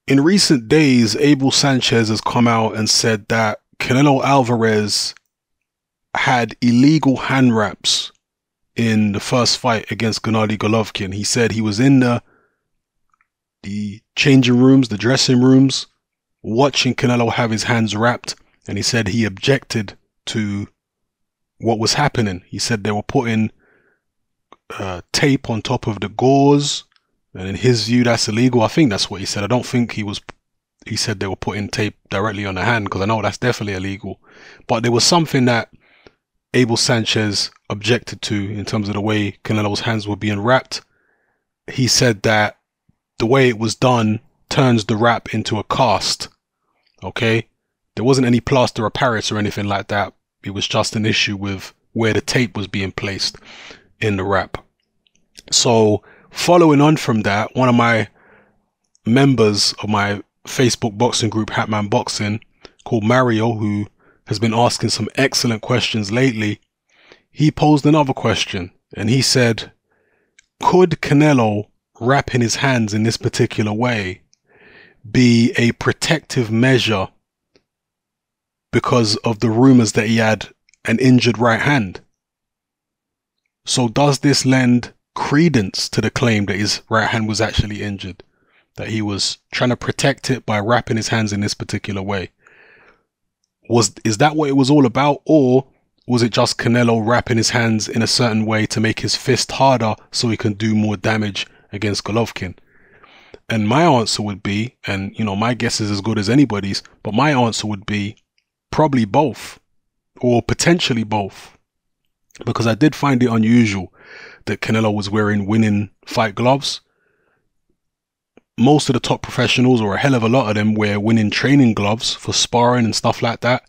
In recent days, Abel Sanchez has come out and said that Canelo Alvarez had illegal hand wraps in the first fight against Gennady Golovkin. He said he was in the changing rooms, the dressing rooms, watching Canelo have his hands wrapped, and he said he objected to what was happening. He said they were putting tape on top of the gauze, and in his view that's illegal. I think that's what he said. I don't think he said they were putting tape directly on the hand, because I know that's definitely illegal. But there was something that Abel Sanchez objected to in terms of the way Canelo's hands were being wrapped. He said that the way it was done turns the wrap into a cast. Okay? There wasn't any plaster of Paris or anything like that. It was just an issue with where the tape was being placed in the wrap. So following on from that, one of my members of my Facebook boxing group, Hatman Boxing, called Mario, who has been asking some excellent questions lately, he posed another question, and he said, could Canelo wrapping his hands in this particular way be a protective measure because of the rumors that he had an injured right hand? So does this lend credence to the claim that his right hand was actually injured, that he was trying to protect it by wrapping his hands in this particular way? Is that what it was all about, or was it just Canelo wrapping his hands in a certain way to make his fist harder so he can do more damage against Golovkin? And my answer would be, and you know, my guess is as good as anybody's, but my answer would be probably both, or potentially both, because I did find it unusual that Canelo was wearing winning fight gloves. Most of the top professionals, or a hell of a lot of them, wear winning training gloves for sparring and stuff like that,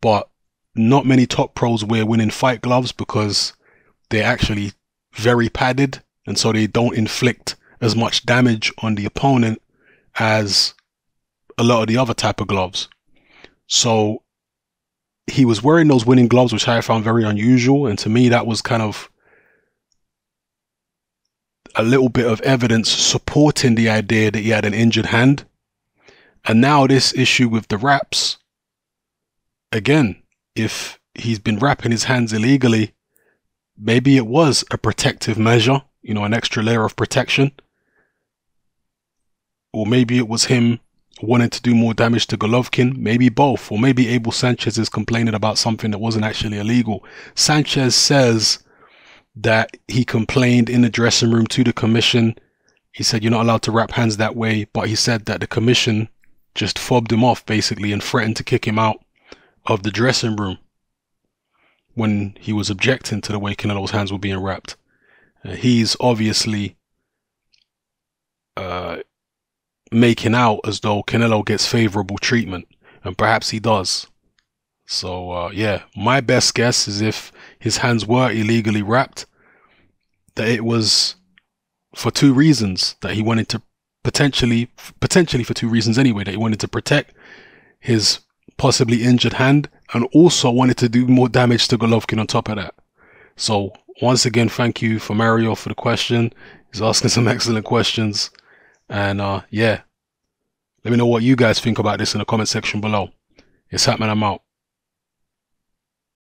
but not many top pros wear winning fight gloves because they're actually very padded, and so they don't inflict as much damage on the opponent as a lot of the other type of gloves. So he was wearing those winning gloves, which I found very unusual, and to me that was kind of a little bit of evidence supporting the idea that he had an injured hand. And now this issue with the wraps, again, if he's been wrapping his hands illegally, maybe it was a protective measure, you know, an extra layer of protection. Or maybe it was him wanting to do more damage to Golovkin, maybe both. Or maybe Abel Sanchez is complaining about something that wasn't actually illegal. Sanchez says that he complained in the dressing room to the commission. He said you're not allowed to wrap hands that way, but he said that the commission just fobbed him off basically and threatened to kick him out of the dressing room when he was objecting to the way Canelo's hands were being wrapped. He's obviously making out as though Canelo gets favorable treatment, and perhaps he does. So yeah, my best guess is if his hands were illegally wrapped, that it was for two reasons, that he wanted to potentially for two reasons anyway, that he wanted to protect his possibly injured hand and also wanted to do more damage to Golovkin on top of that. So once again, thank you for Mario for the question. He's asking some excellent questions, and yeah, let me know what you guys think about this in the comment section below. It's Hatman, I'm out.